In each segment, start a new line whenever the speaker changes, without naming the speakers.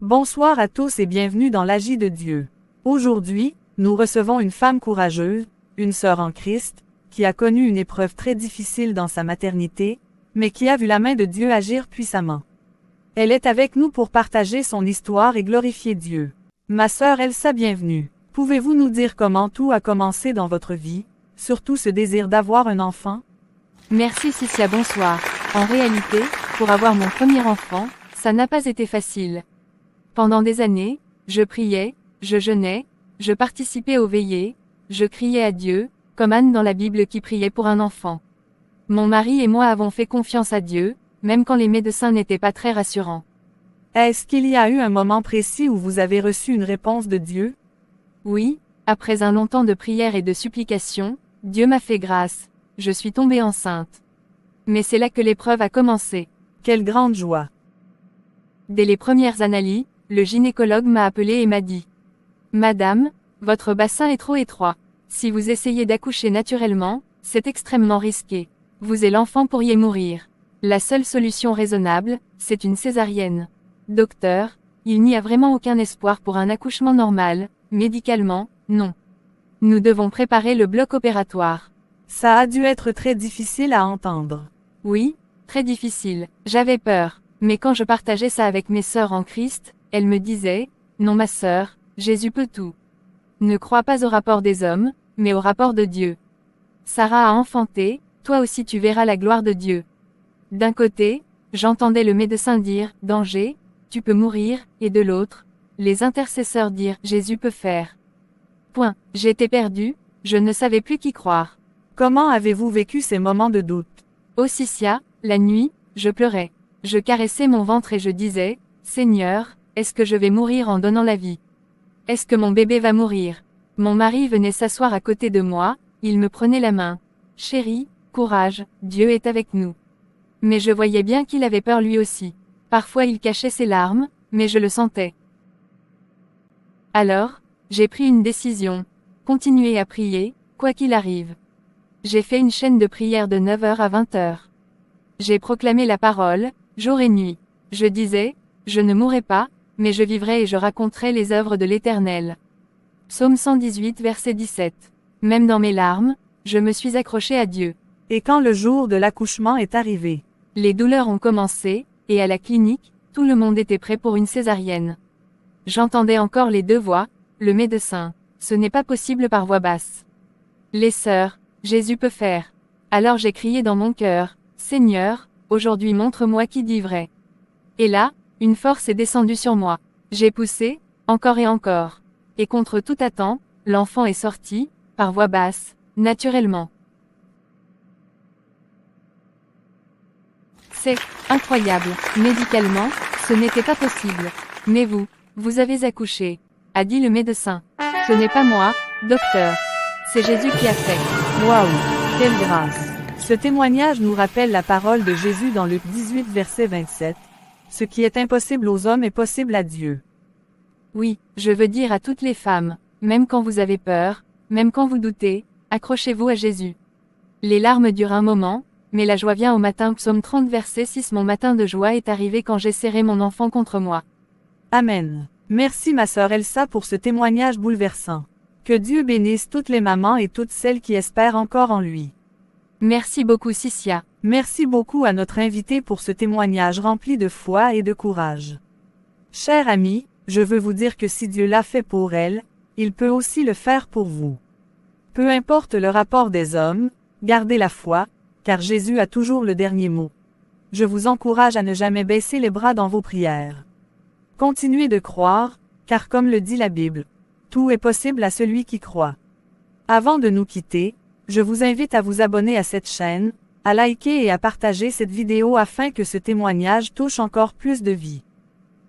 Bonsoir à tous et bienvenue dans l'Agi de Dieu. Aujourd'hui, nous recevons une femme courageuse, une sœur en Christ, qui a connu une épreuve très difficile dans sa maternité, mais qui a vu la main de Dieu agir puissamment. Elle est avec nous pour partager son histoire et glorifier Dieu. Ma sœur Elsa, bienvenue. Pouvez-vous nous dire comment tout a commencé dans votre vie, surtout ce désir d'avoir un enfant?
Merci Cicia, bonsoir. En réalité, pour avoir mon premier enfant, ça n'a pas été facile. Pendant des années, je priais, je jeûnais, je participais aux veillées, je criais à Dieu, comme Anne dans la Bible qui priait pour un enfant. Mon mari et moi avons fait confiance à Dieu, même quand les médecins n'étaient pas très rassurants.
Est-ce qu'il y a eu un moment précis où vous avez reçu une réponse de Dieu?
Oui, après un long temps de prière et de supplication, Dieu m'a fait grâce. Je suis tombée enceinte. Mais c'est là que l'épreuve a commencé.
Quelle grande joie!
Dès les premières analyses, le gynécologue m'a appelé et m'a dit: Madame, votre bassin est trop étroit. Si vous essayez d'accoucher naturellement, c'est extrêmement risqué. Vous et l'enfant pourriez mourir. La seule solution raisonnable, c'est une césarienne. Docteur, il n'y a vraiment aucun espoir pour un accouchement normal, médicalement, non. Nous devons préparer le bloc opératoire.
Ça a dû être très difficile à entendre.
Oui, très difficile. J'avais peur. Mais quand je partageais ça avec mes sœurs en Christ, elles me disaient: Non ma sœur, Jésus peut tout. Ne crois pas au rapport des hommes, mais au rapport de Dieu. Sarah a enfanté, toi aussi tu verras la gloire de Dieu. D'un côté, j'entendais le médecin dire: Danger, tu peux mourir, et de l'autre, les intercesseurs dire: Jésus peut faire. Point. J'étais perdue, je ne savais plus qui croire.
Comment avez-vous vécu ces moments de doute?
Ô Cicia, la nuit, je pleurais. Je caressais mon ventre et je disais: Seigneur, est-ce que je vais mourir en donnant la vie? Est-ce que mon bébé va mourir? Mon mari venait s'asseoir à côté de moi, il me prenait la main. Chérie, courage, Dieu est avec nous. Mais je voyais bien qu'il avait peur lui aussi. Parfois il cachait ses larmes, mais je le sentais. Alors, j'ai pris une décision. Continuer à prier, quoi qu'il arrive. J'ai fait une chaîne de prière de 9h à 20h. J'ai proclamé la parole, jour et nuit. Je disais: Je ne mourrai pas, mais je vivrai et je raconterai les œuvres de l'Éternel. Psaume 118 verset 17. Même dans mes larmes, je me suis accrochée à Dieu.
Et quand le jour de l'accouchement est arrivé?
Les douleurs ont commencé, et à la clinique, tout le monde était prêt pour une césarienne. J'entendais encore les deux voix, le médecin: Ce n'est pas possible par voix basse. Les sœurs: Jésus peut faire. Alors j'ai crié dans mon cœur: Seigneur, aujourd'hui montre-moi qui dit vrai. Et là, une force est descendue sur moi. J'ai poussé, encore et encore. Et contre toute attente, l'enfant est sorti, par voix basse, naturellement. C'est incroyable. Médicalement, ce n'était pas possible. Mais vous avez accouché, a dit le médecin. Ce n'est pas moi, docteur. C'est Jésus qui a fait.
Waouh, quelle grâce! Ce témoignage nous rappelle la parole de Jésus dans Luc 18 verset 27. Ce qui est impossible aux hommes est possible à Dieu.
Oui, je veux dire à toutes les femmes, même quand vous avez peur, même quand vous doutez, accrochez-vous à Jésus. Les larmes durent un moment, mais la joie vient au matin. Psaume 30 verset 6. Mon matin de joie est arrivé quand j'ai serré mon enfant contre moi.
Amen. Merci ma sœur Elsa pour ce témoignage bouleversant. Que Dieu bénisse toutes les mamans et toutes celles qui espèrent encore en lui.
Merci beaucoup Cicia.
Merci beaucoup à notre invité pour ce témoignage rempli de foi et de courage. Chers amis, je veux vous dire que si Dieu l'a fait pour elle, il peut aussi le faire pour vous. Peu importe le rapport des hommes, gardez la foi, car Jésus a toujours le dernier mot. Je vous encourage à ne jamais baisser les bras dans vos prières. Continuez de croire, car comme le dit la Bible, tout est possible à celui qui croit. Avant de nous quitter, je vous invite à vous abonner à cette chaîne, à liker et à partager cette vidéo afin que ce témoignage touche encore plus de vies.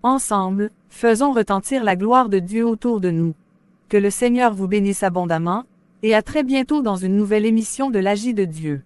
Ensemble, faisons retentir la gloire de Dieu autour de nous. Que le Seigneur vous bénisse abondamment, et à très bientôt dans une nouvelle émission de l'Agi de Dieu.